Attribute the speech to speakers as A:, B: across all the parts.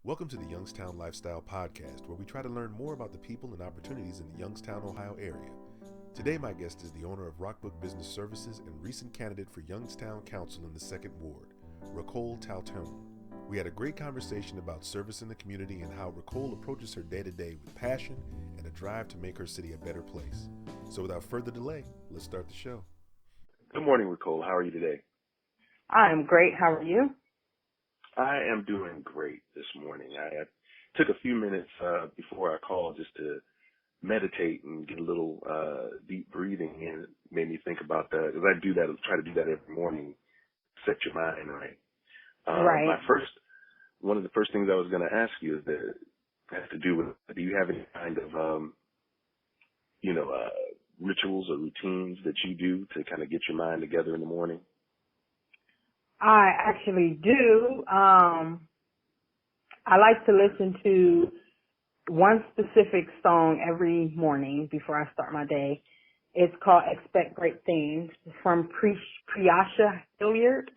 A: Welcome to the Youngstown Lifestyle Podcast, where we try to learn more about the people and opportunities in the Youngstown, Ohio area. Today, my guest is the owner of RockBrook Business Services and recent candidate for Youngstown Council in the 2nd Ward, RaCole Taltoan. We had a great conversation about service in the community and how RaCole approaches her day-to-day with passion and a drive to make her city a better place. So without further delay, let's start the show. Good morning, RaCole. How are you today?
B: I'm great. How are you?
A: I am doing great this morning. I took a few minutes before I called just to meditate and get a little deep breathing, and it made me think about that, because I try to do that every morning, set your mind right.
B: Right.
A: One of the first things I was going to ask you has to do with, do you have any kind of, rituals or routines that you do to kind of get your mind together in the morning?
B: I actually do. I like to listen to one specific song every morning before I start my day. It's called Expect Great Things from Priyasha Hilliard.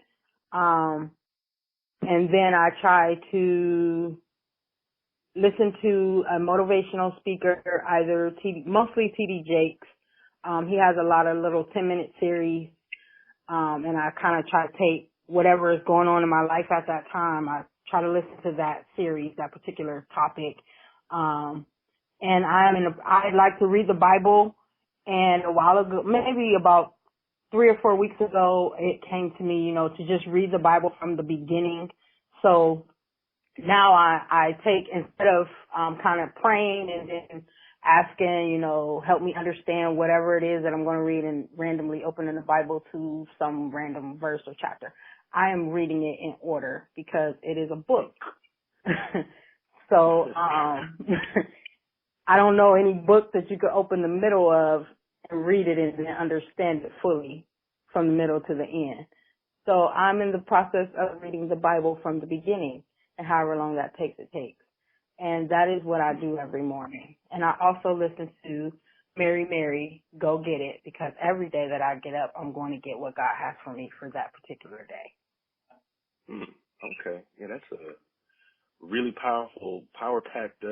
B: And then I try to listen to a motivational speaker, mostly T.D. Jakes. He has a lot of little 10-minute series. And I kind of try to take whatever is going on in my life at that time. I try to listen to that series, that particular topic. And I like to read the Bible. And a while ago, maybe about 3 or 4 weeks ago, it came to me, to just read the Bible from the beginning. So now I take, instead of kind of praying and then asking, help me understand whatever it is that I'm going to read, and randomly opening the Bible to some random verse or chapter, I am reading it in order because it is a book. So I don't know any book that you could open the middle of and read it and understand it fully from the middle to the end. So I'm in the process of reading the Bible from the beginning, and however long that takes, it takes. And that is what I do every morning. And I also listen to Mary, Mary, Go Get It, because every day that I get up, I'm going to get what God has for me for that particular day.
A: Okay. Yeah, that's a really powerful, power-packed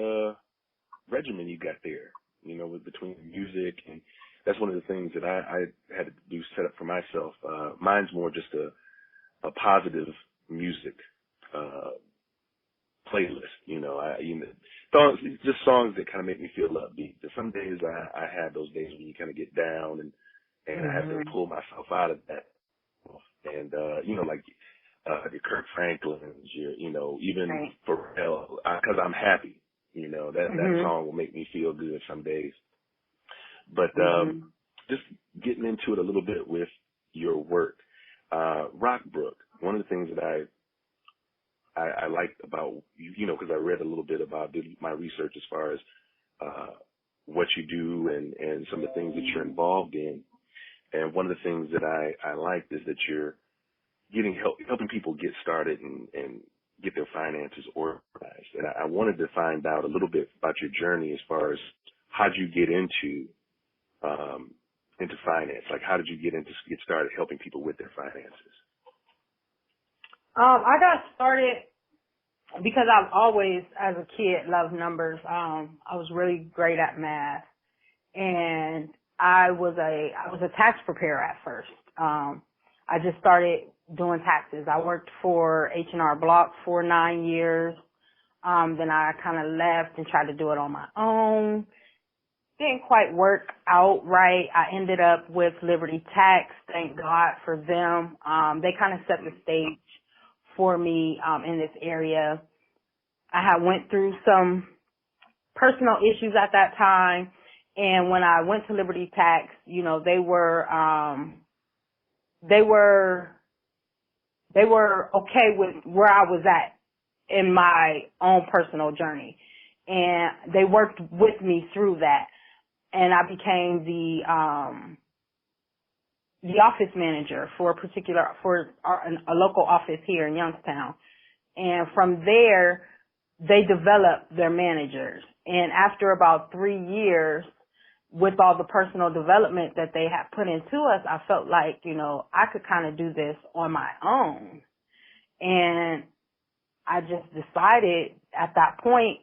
A: regimen you got there, between music. And that's one of the things that I had to do, set up for myself. Mine's more just a positive music playlist, songs that kind of make me feel upbeat. But some days I have those days when you kind of get down, and I have to pull myself out of that. And, like your Kirk Franklin's, even
B: right.
A: Pharrell, because I'm happy, that song will make me feel good some days. But just getting into it a little bit with your work, RockBrook, one of the things that I like about you, because I read a little bit about, did my research as far as what you do and some of the things that you're involved in. And one of the things that I liked is that you're helping people get started and get their finances organized. And I wanted to find out a little bit about your journey as far as how'd you get into finance? Like, how did you get started helping people with their finances?
B: I got started because I've always, as a kid, loved numbers. I was really great at math, and I was a tax preparer at first. I just started doing taxes. I worked for H&R Block for 9 years. Then I kind of left and tried to do it on my own. Didn't quite work out right. I ended up with Liberty Tax. Thank God for them. They kind of set the stage for me in this area. I had went through some personal issues at that time, and when I went to Liberty Tax, they were okay with where I was at in my own personal journey, and they worked with me through that, and I became the office manager for a local office here in Youngstown. And from there, they developed their managers. And after about 3 years, with all the personal development that they had put into us, I felt like, I could kind of do this on my own. And I just decided at that point,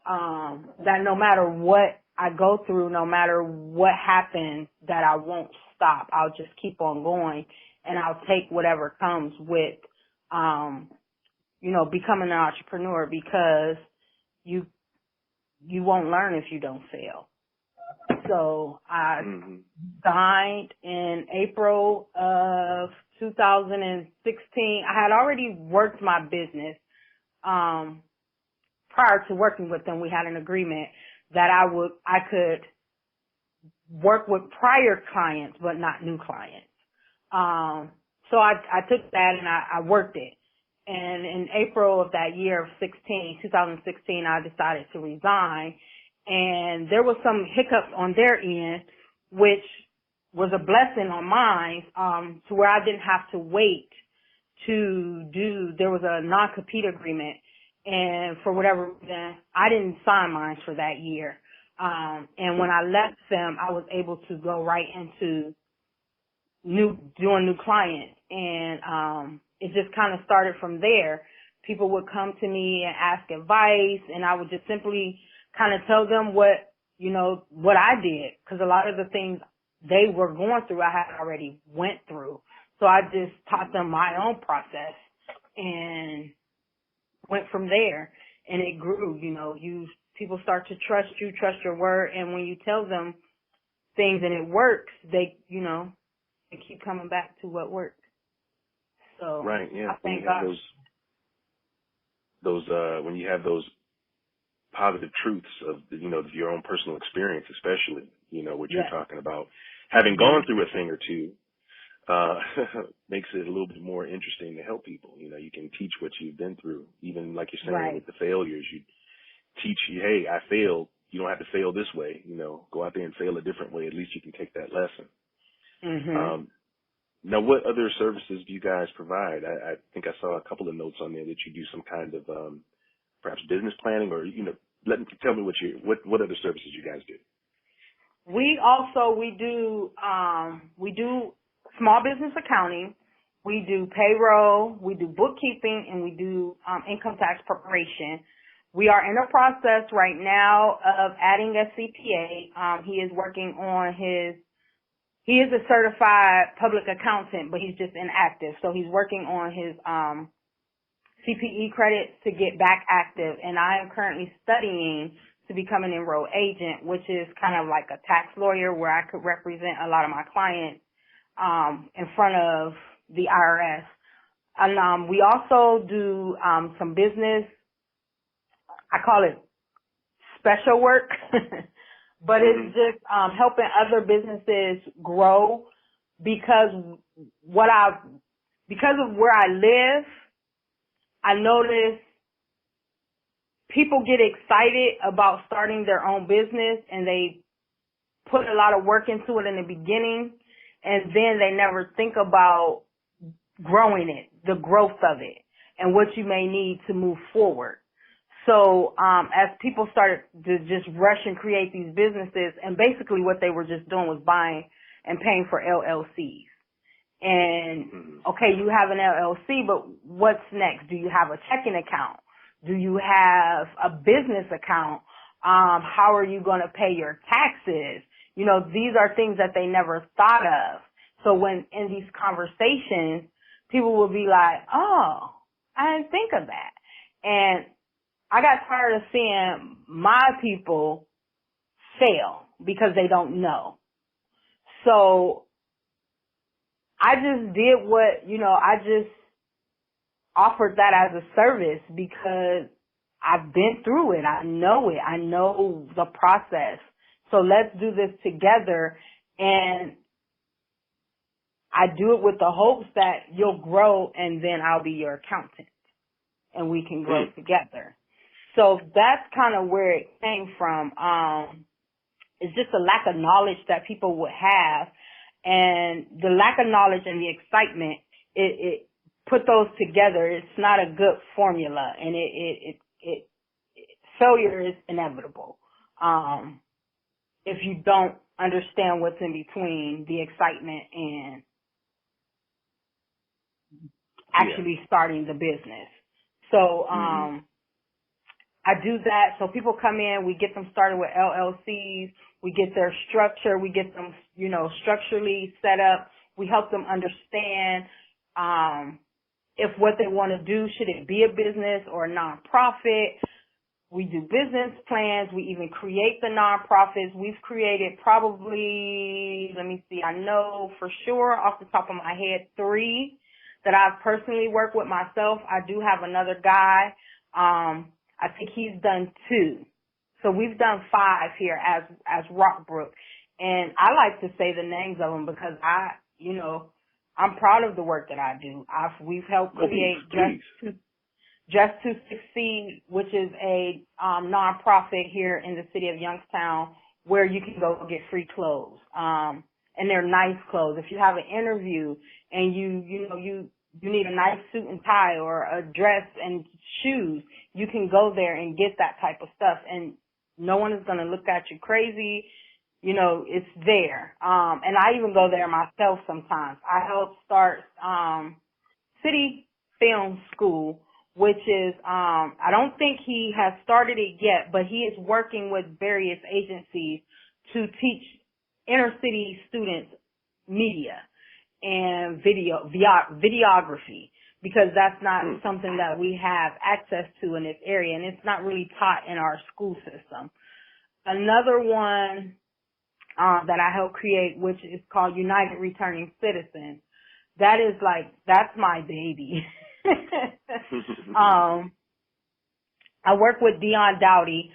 B: that no matter what I go through, no matter what happens, that I won't stop. I'll just keep on going, and I'll take whatever comes with, becoming an entrepreneur, because you won't learn if you don't fail. So I signed in April of 2016. I had already worked my business. Prior to working with them, we had an agreement that I could work with prior clients, but not new clients. So I took that and I worked it. And in April of that year of 2016, I decided to resign. And there was some hiccups on their end, which was a blessing on mine, to where I didn't have to wait there was a non-compete agreement. And for whatever reason, I didn't sign mine for that year. And when I left them, I was able to go right into doing new clients. And, it just kind of started from there. People would come to me and ask advice, and I would just simply kind of tell them what I did. Cause a lot of the things they were going through, I had already went through. So I just taught them my own process and went from there. And it grew, people start to trust you, trust your word. And when you tell them things and it works, they keep coming back to what works. So
A: right, yeah.
B: I thank
A: God. When you have those positive truths of your own personal experience, especially what you're talking about, having gone through a thing or two, makes it a little bit more interesting to help people. You can teach what you've been through, even like you're saying with the failures. You teach hey, I failed. You don't have to fail this way. Go out there and fail a different way. At least you can take that lesson.
B: Mm-hmm.
A: Now, what other services do you guys provide? I think I saw a couple of notes on there that you do some kind of perhaps business planning, or tell me what other services you guys do.
B: We do small business accounting, we do payroll, we do bookkeeping, and we do income tax preparation. We are in a process right now of adding a CPA. He is working on he is a certified public accountant, but he's just inactive. So he's working on his CPE credits to get back active. And I am currently studying to become an enrolled agent, which is kind of like a tax lawyer where I could represent a lot of my clients in front of the IRS. And we also do some business, I call it special work, but it's just helping other businesses grow, because of where I live, I notice people get excited about starting their own business and they put a lot of work into it in the beginning, and then they never think about growing it, the growth of it, and what you may need to move forward. So as people started to just rush and create these businesses, and basically what they were just doing was buying and paying for LLCs. And, okay, you have an LLC, but what's next? Do you have a checking account? Do you have a business account? How are you going to pay your taxes? These are things that they never thought of. So when in these conversations, people will be like, oh, I didn't think of that. And I got tired of seeing my people fail because they don't know. So I just did I just offered that as a service because I've been through it. I know it. I know the process. So let's do this together. And I do it with the hopes that you'll grow and then I'll be your accountant and we can grow together. So that's kind of where it came from. It's just a lack of knowledge that people would have, and the lack of knowledge and the excitement, it put those together. It's not a good formula, and failure is inevitable. If you don't understand what's in between the excitement and actually starting the business. So, I do that. So people come in, we get them started with LLCs, we get their structure, we get them, structurally set up. We help them understand, if what they want to do, should it be a business or a nonprofit? We do business plans. We even create the nonprofits. We've created probably, I know for sure off the top of my head 3 that I've personally worked with myself. I do have another guy. I think he's done 2. So we've done 5 here as RockBrook. And I like to say the names of them because I'm proud of the work that I do. We've helped create Just to Succeed, which is a nonprofit here in the city of Youngstown where you can go get free clothes. And they're nice clothes. If you have an interview and you need a nice suit and tie or a dress and shoes, you can go there and get that type of stuff and no one is going to look at you crazy. It's there. And I even go there myself sometimes. I help start City Film School, which is, I don't think he has started it yet, but he is working with various agencies to teach inner city students media and videography, because that's not something that we have access to in this area, and it's not really taught in our school system. Another one that I helped create, which is called United Returning Citizens. That's my baby. I work with Dion Dowdy.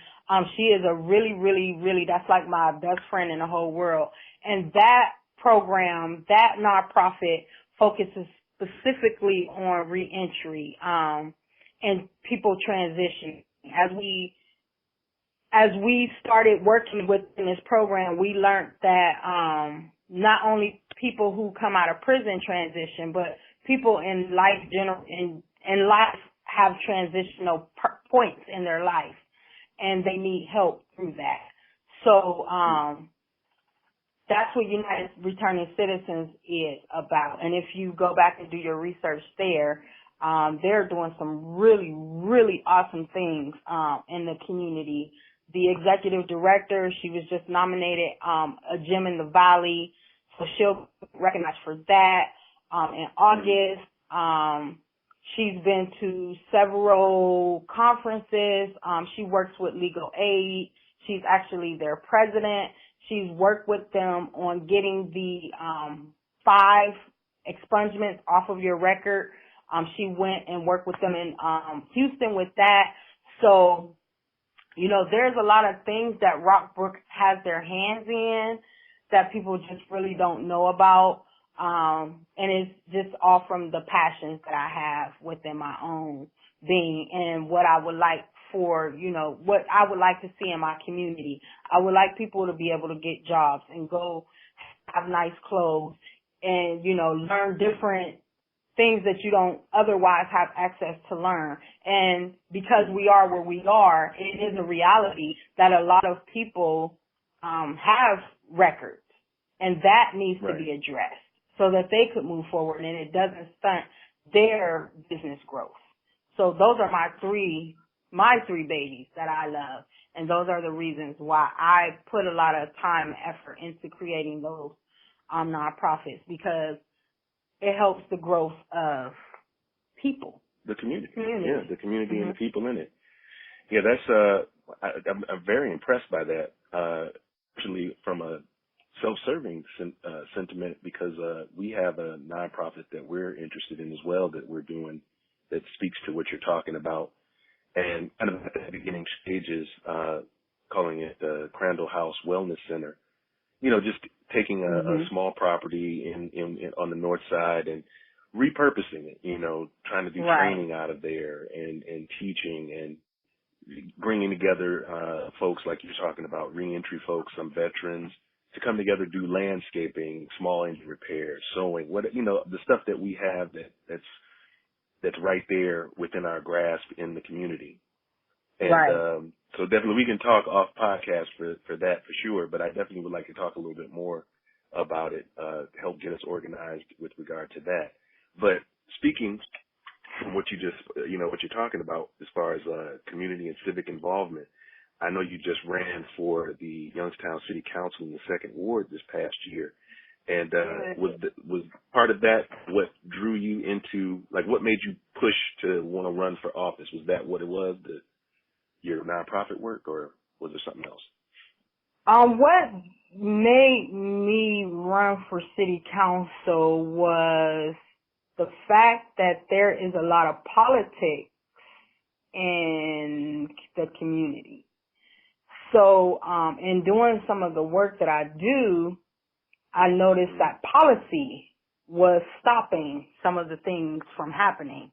B: She is a really, really, really, that's like my best friend in the whole world. And that program, that nonprofit focuses specifically on reentry, and people transitioning. As we started working within this program, we learned that, not only people who come out of prison transition, but people in life in life have transitional points in their life, and they need help through that. So that's what United Returning Citizens is about. And if you go back and do your research there, they're doing some really, really awesome things in the community. The executive director, she was just nominated a Gem in the Valley, so she'll be recognized for that. In August, she's been to several conferences. She works with Legal Aid. She's actually their president. She's worked with them on getting the 5 expungements off of your record. She went and worked with them in Houston with that. So, there's a lot of things that RockBrook has their hands in that people just really don't know about. And it's just all from the passions that I have within my own being and what I would like for, what I would like to see in my community. I would like people to be able to get jobs and go have nice clothes and, learn different things that you don't otherwise have access to learn. And because we are where we are, it is a reality that a lot of people have records, and that needs to be addressed so that they could move forward and it doesn't stunt their business growth. So those are my three babies that I love, and those are the reasons why I put a lot of time and effort into creating those nonprofits, because it helps the growth of people.
A: The community. Yeah, the community and the people in it. Yeah, that's, I'm very impressed by that, actually from a self-serving sentiment, because we have a nonprofit that we're interested in as well that we're doing that speaks to what you're talking about. And kind of at the beginning stages, calling it the Crandall House Wellness Center. Just taking a small property in on the north side and repurposing it, trying to do training out of there and teaching and bringing together folks like you're talking about, reentry folks, some veterans, to come together, do landscaping, small engine repairs, sewing, the stuff that we have that's right there within our grasp in the community. And so definitely we can talk off podcast for that for sure, but I definitely would like to talk a little bit more about it, help get us organized with regard to that. But speaking from what you just, what you're talking about as far as community and civic involvement, I know you just ran for the Youngstown City Council in the second ward this past year. And was part of that what drew you into, like, what made you push to want to run for office? Was that what it was, your nonprofit work, or was there something else?
B: What made me run for city council was the fact that there is a lot of politics in the community. So, in doing some of the work that I do, I noticed that policy was stopping some of the things from happening.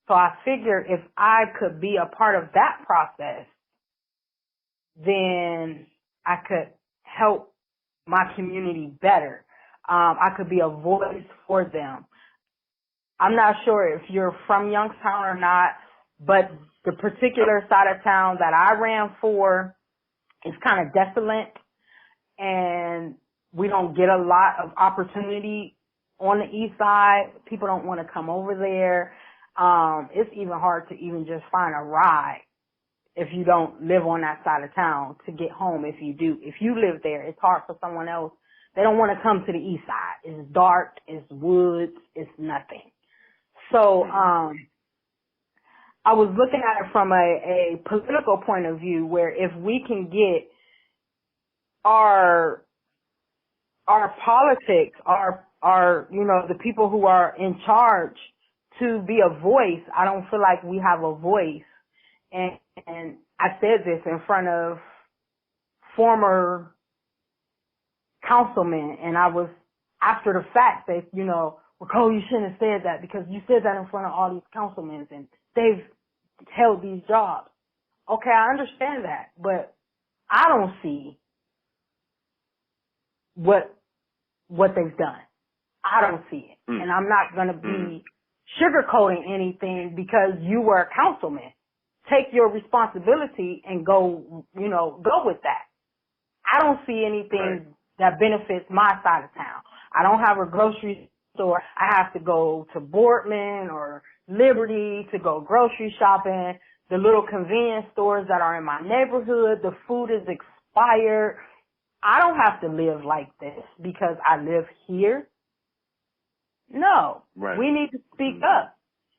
B: So I figured if I could be a part of that process, then I could help my community better. I could be a voice for them. I'm not sure if you're from Youngstown or not, but the particular side of town that I ran for is kind of desolate, and we don't get a lot of opportunity on the east side. People don't want to come over there. It's even hard to even just find a ride if you don't live on that side of town to get home. If you do, if you live there, it's hard for someone else. They don't want to come to the east side. It's dark, it's woods, it's nothing. So, I was looking at it from a political point of view, where if we can get our politics, the people who are in charge to be a voice. I don't feel like we have a voice. And I said this in front of former councilmen, and I was, after the fact, that, RaCole, you shouldn't have said that because you said that in front of all these councilmen and they've held these jobs. Okay, I understand that, but I don't see what they've done. I don't see it. And I'm not going to be sugarcoating anything because you were a councilman. Take your responsibility and go with that. I don't see anything that benefits my side of town. I don't have a grocery store. I have to go to Boardman or Liberty to go grocery shopping. The little convenience stores that are in my neighborhood, the food is expired. I don't have to live like this because I live here. No. Right. We need to speak up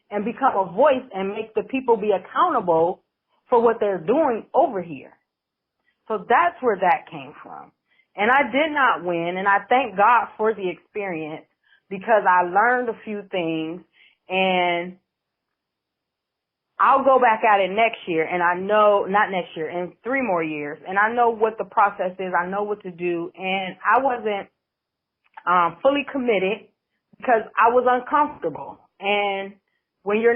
B: and become a voice and make the people be accountable for what they're doing over here. So that's where that came from. And I did not win, and I thank God for the experience because I learned a few things, and I'll go back at it next year, and I know, not next year, in 3 more years, and I know what the process is. I know what to do, and I wasn't fully committed because I was uncomfortable. And when you're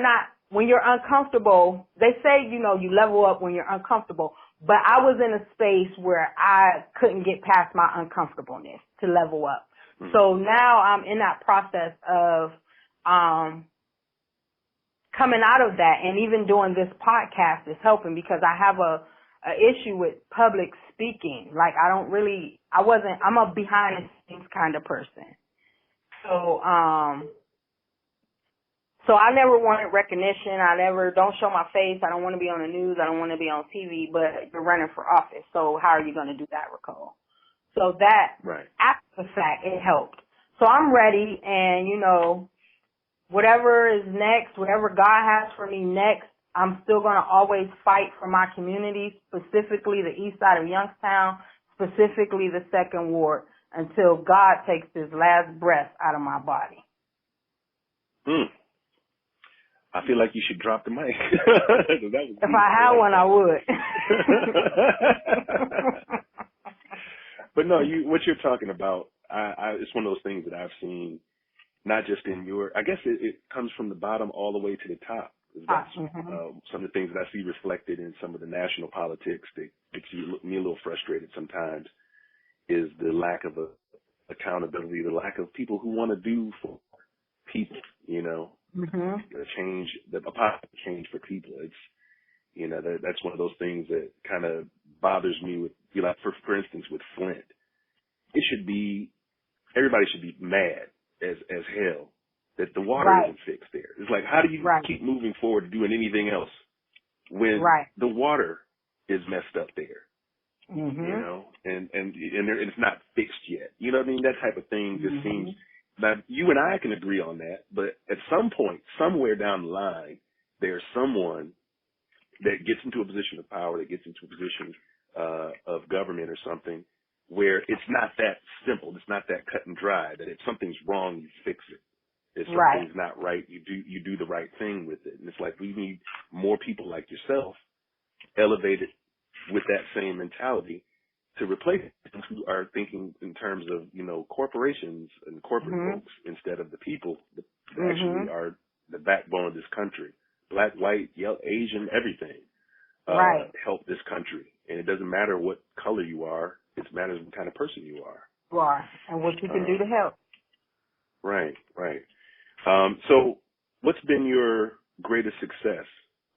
B: uncomfortable, they say, you level up when you're uncomfortable, but I was in a space where I couldn't get past my uncomfortableness to level up. Mm-hmm. So now I'm in that process of coming out of that, and even doing this podcast is helping because I have a issue with public speaking. Like I'm a behind the scenes kind of person. So I never wanted recognition. Don't show my face. I don't want to be on the news. I don't want to be on TV, but you're running for office. So how are you going to do that, RaCole? So that, after the fact, it helped. So I'm ready, and, whatever is next, whatever God has for me next, I'm still going to always fight for my community, specifically the east side of Youngstown, specifically the second ward, until God takes his last breath out of my body.
A: I feel like you should drop the mic.
B: If I had one, I would.
A: But no, what you're talking about, it's one of those things that I've seen, not just in I guess it comes from the bottom all the way to the top. That's some of the things that I see reflected in some of the national politics that makes me a little frustrated sometimes, is the lack of accountability, the lack of people who want to do for people, a positive change for people. It's, that's one of those things that kind of bothers me with, for instance, with Flint. Everybody should be mad as hell that the water isn't fixed there. It's like, how do you keep moving forward doing anything else when the water is messed up there?
B: Mm-hmm.
A: You know, and it's not fixed yet. You know what I mean? That type of thing just seems, that you and I can agree on that, but at some point, somewhere down the line, there's someone that gets into a position of power, that gets into a position of government or something, where it's not that simple, it's not that cut and dry, that if something's wrong, you fix it. If something's not right, you do the right thing with it. And it's like, we need more people like yourself elevated with that same mentality to replace people who are thinking in terms of, you know, corporations and corporate folks instead of the people that actually are the backbone of this country. Black, white, yellow, Asian, everything help this country. And it doesn't matter what color you are. It matters what kind of person you are.
B: You are, and what you can do to help.
A: Right. So what's been your greatest success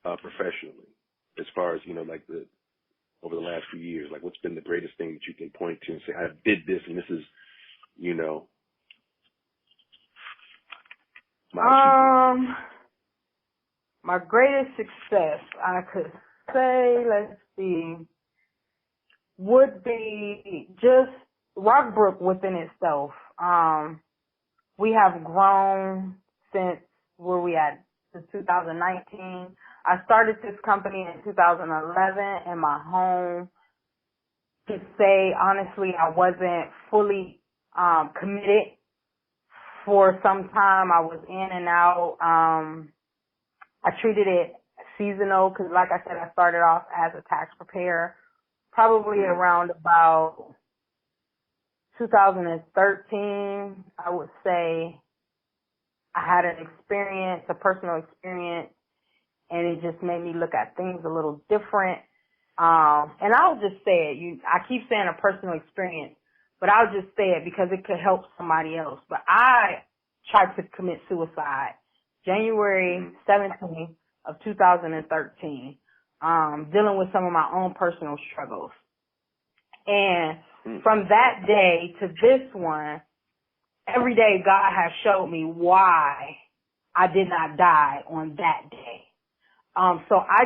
A: professionally as far as, you know, like over the last few years? Like, what's been the greatest thing that you can point to and say, I did this and this is, you know, my achievement?
B: My greatest success, I could say, let's see, would be just RockBrook within itself. We have grown since where we at, since 2019. I started this company in 2011 in my home. To say honestly, I wasn't fully committed for some time. I was in and out. I treated it seasonal because, like I said, I started off as a tax preparer. Probably around about 2013, I would say I had an experience, a personal experience, and it just made me look at things a little different. And I'll just say it. I keep saying a personal experience, but I'll just say it because it could help somebody else. But I tried to commit suicide January 17th of 2013, dealing with some of my own personal struggles. And from that day to this one, every day God has showed me why I did not die on that day. So I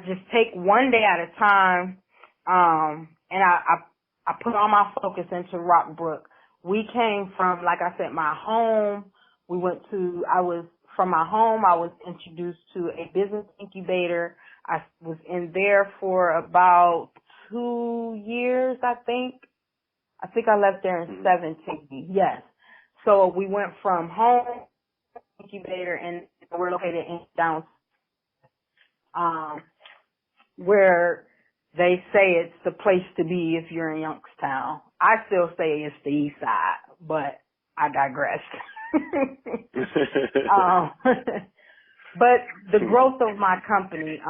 B: just take one day at a time, and I put all my focus into RockBrook. We came from, like I said, my home. From my home, I was introduced to a business incubator. I was in there for about 2 years, I think. I think I left there in 17. Yes. So we went from home incubator, and we're located in downtown, where they say it's the place to be if you're in Youngstown. I still say it's the east side, but I digress. But the growth of my company,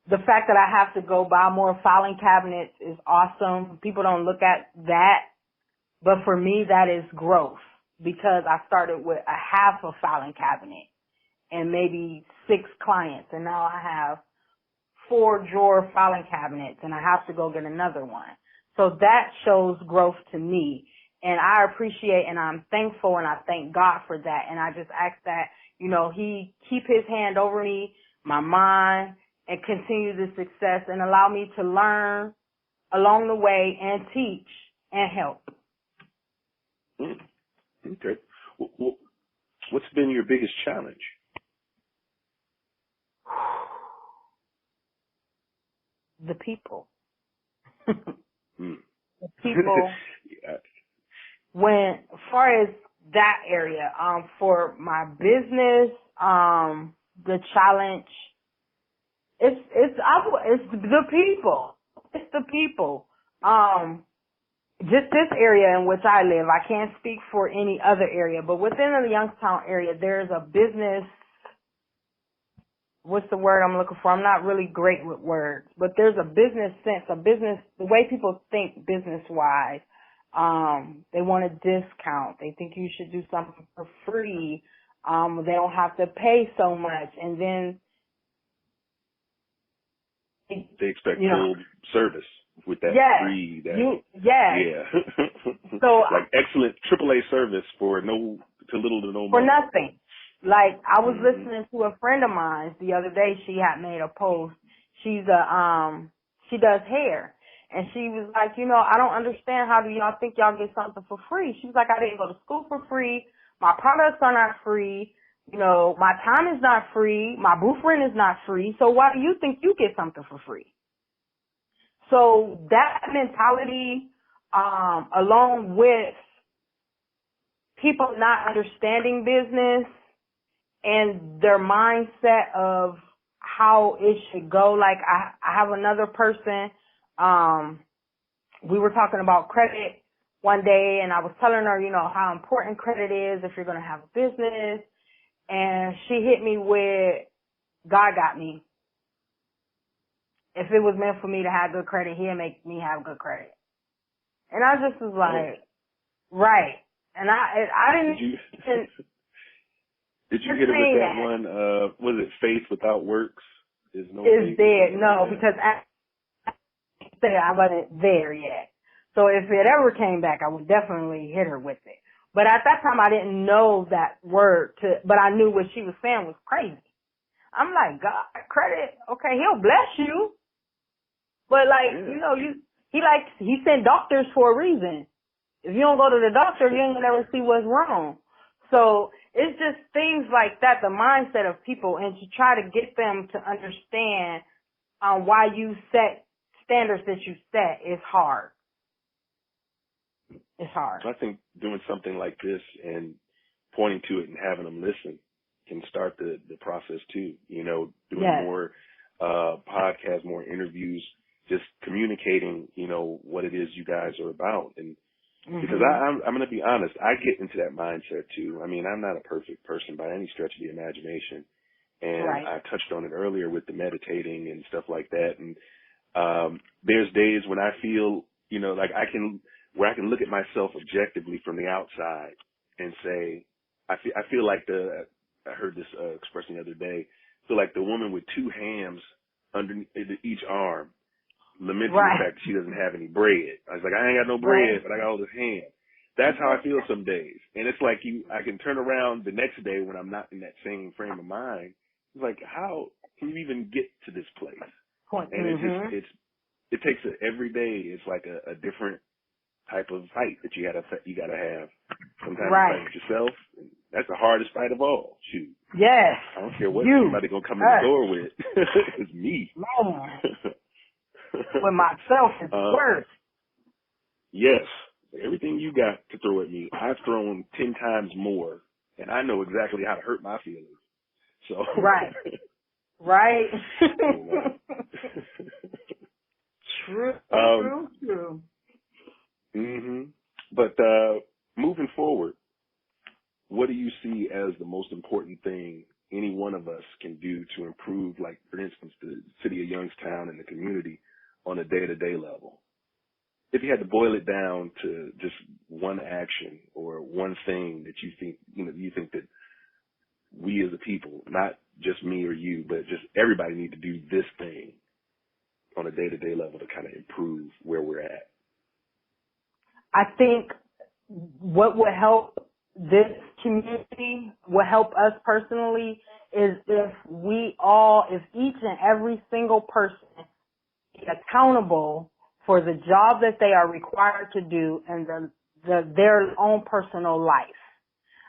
B: the fact that I have to go buy more filing cabinets is awesome. People don't look at that, but for me that is growth, because I started with a half a filing cabinet and maybe 6 clients, and now I have 4 drawer filing cabinets, and I have to go get another one. So that shows growth to me, and I appreciate and I'm thankful and I thank God for that. And I just ask that, you know, He keep His hand over me, my mind, and continue the success and allow me to learn along the way and teach and help.
A: Okay. What's been your biggest challenge?
B: The people.
A: The
B: people.
A: Yeah.
B: When, as far as that area, for my business, the challenge, it's the people. It's the people. Just this area in which I live, I can't speak for any other area, but within the Youngstown area, there's a business. What's the word I'm looking for? I'm not really great with words, but there's a business sense, the way people think business-wise. They want a discount. They think you should do something for free. They don't have to pay so much. And then
A: they expect full service. with that
B: Yes.
A: free, that,
B: yes.
A: yeah.
B: So
A: like excellent AAA service for little to no
B: for
A: money.
B: nothing. Like I was listening to a friend of mine the other day. She had made a post. She does hair. And she was like, I don't understand, how do y'all think y'all get something for free? She was like, I didn't go to school for free. My products are not free. My time is not free. My booth rent is not free. So why do you think you get something for free? So that mentality, along with people not understanding business and their mindset of how it should go. Like I have another person, we were talking about credit one day and I was telling her, how important credit is if you're going to have a business. And she hit me with, God got me. If it was meant for me to have good credit, he'll make me have good credit. And I just was like, right. And I didn't.
A: Did you get it with that one? Was it faith without works is no?
B: Is dead. No, because I wasn't there yet. So if it ever came back, I would definitely hit her with it. But at that time, I didn't know that word but I knew what she was saying was crazy. I'm like, God, credit, okay, he'll bless you. But he sent doctors for a reason. If you don't go to the doctor, you ain't gonna never see what's wrong. So it's just things like that, the mindset of people, and to try to get them to understand why you set standards that you set is hard. It's hard.
A: I think doing something like this and pointing to it and having them listen can start the process too. Doing more podcasts, more interviews, just communicating, what it is you guys are about. And because I'm going to be honest, I get into that mindset too. I mean, I'm not a perfect person by any stretch of the imagination. And
B: right.
A: I touched on it earlier with the meditating and stuff like that. And there's days when I feel, like I can look at myself objectively from the outside and say, I feel like I heard this expression the other day, feel like the woman with two hams underneath each arm, lamenting
B: right.
A: the fact that she doesn't have any bread. I was like, I ain't got no bread, but I got all this ham. That's how I feel some days. And it's like I can turn around the next day when I'm not in that same frame of mind. It's like, how can you even get to this place? And it takes every day. It's like a different type of fight that you gotta have. Sometimes you fight with yourself. And that's the hardest fight of all. Shoot.
B: Yes.
A: I don't care what somebody gonna come in the door with. It's me.
B: Man. With myself is worse.
A: Yes. Everything you got to throw at me, I've thrown 10 times more, and I know exactly how to hurt my feelings. So.
B: Right. Right. True. True.
A: But moving forward, what do you see as the most important thing any one of us can do to improve, like, for instance, the city of Youngstown and the community on a day-to-day level? If you had to boil it down to just one action or one thing that you think that we as a people, not just me or you, but just everybody need to do this thing on a day-to-day level to kind of improve where we're at?
B: I think what would help this community, what help us personally, is if each and every single person is accountable for the job that they are required to do and their own personal life.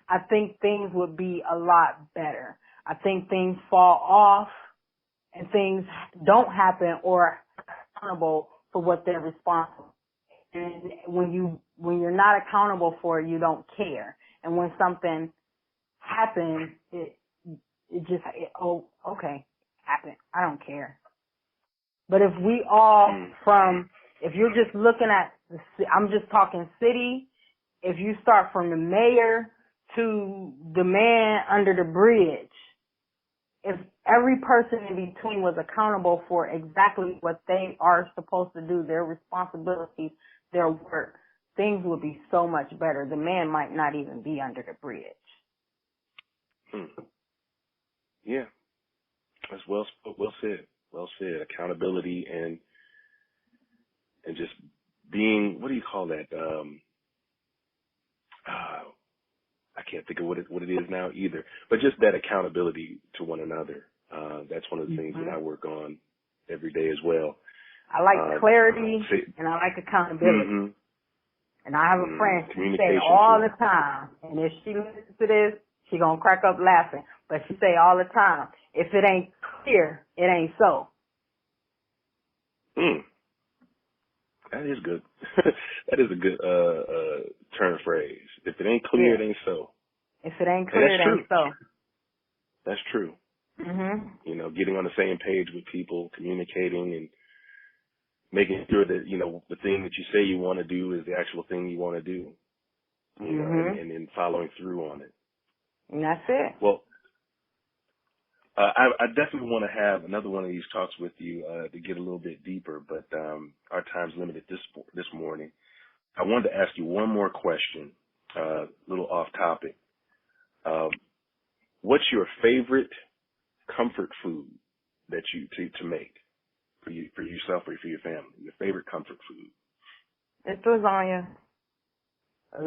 B: I think things would be a lot better. I think things fall off and things don't happen or are accountable for what they're responsible. And when you're not accountable for it, you don't care. And when something happens, okay, happened. I don't care. But if we all if you're just looking at, I'm just talking city, if you start from the mayor to the man under the bridge, if every person in between was accountable for exactly what they are supposed to do, their responsibilities, their work, things would be so much better. The man might not even be under the bridge.
A: Yeah, that's well said. Well said. Accountability, and and just being, what do you call that? I can't think of what it is now either, but just that accountability to one another. That's one of the things that I work on every day as well.
B: I like clarity and I like accountability. And I have a friend who say all the time, and if she listens to this, she gonna crack up laughing. But she say all the time, if it ain't clear, it ain't so.
A: That is good. That is a good turn phrase. If it ain't clear, it ain't so.
B: If it ain't clear, it ain't so.
A: That's true. You know, getting on the same page with people, communicating, and making sure that, you know, the thing that you say you want to do is the actual thing you want to do. You know, and then following through on it.
B: And that's it.
A: Well, I definitely want to have another one of these talks with you to get a little bit deeper, but our time's limited this morning. I wanted to ask you one more question, a little off topic. What's your favorite comfort food that you to make for yourself or for your family? Your favorite comfort food?
B: It's lasagna.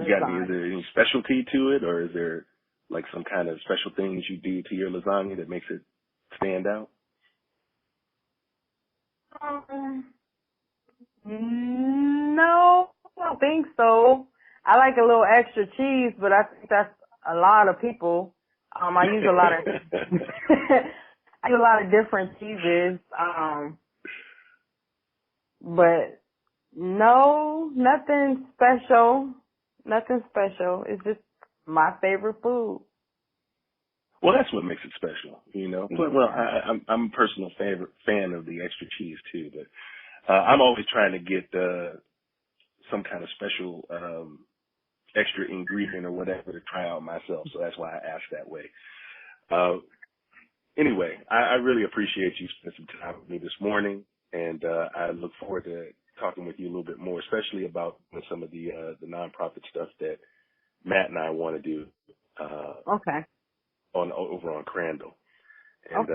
A: Is there any specialty to it, or is there like some kind of special things you do to your lasagna that makes it stand out?
B: No, I don't think so. I like a little extra cheese, but I think that's a lot of people. I use a lot of I use a lot of different cheeses. But no, nothing special. Nothing special. It's just my favorite food.
A: Well, that's what makes it special, you know. But, well, I'm a personal fan of the extra cheese too, but I'm always trying to get some kind of special extra ingredient or whatever to try out myself. So that's why I asked that way. Anyway, I really appreciate you spending some time with me this morning, and I look forward to talking with you a little bit more, especially about some of the nonprofit stuff that Matt and I want to do. Over on Crandall. And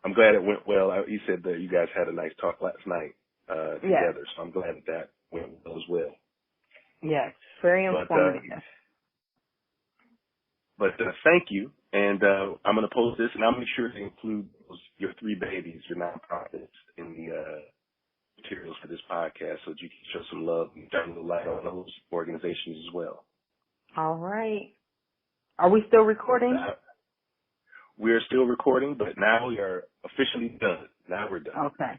A: I'm glad it went well. You said that you guys had a nice talk last night together, so I'm glad that went well as well.
B: Yes, very informative.
A: But thank you, and I'm going to post this, and I'll make sure to include your three babies, your nonprofits, in the materials for this podcast so that you can show some love and shine a little light on those organizations as well.
B: All right. Are we still recording?
A: We are still recording, but now we are officially done. Now we're done.
B: Okay.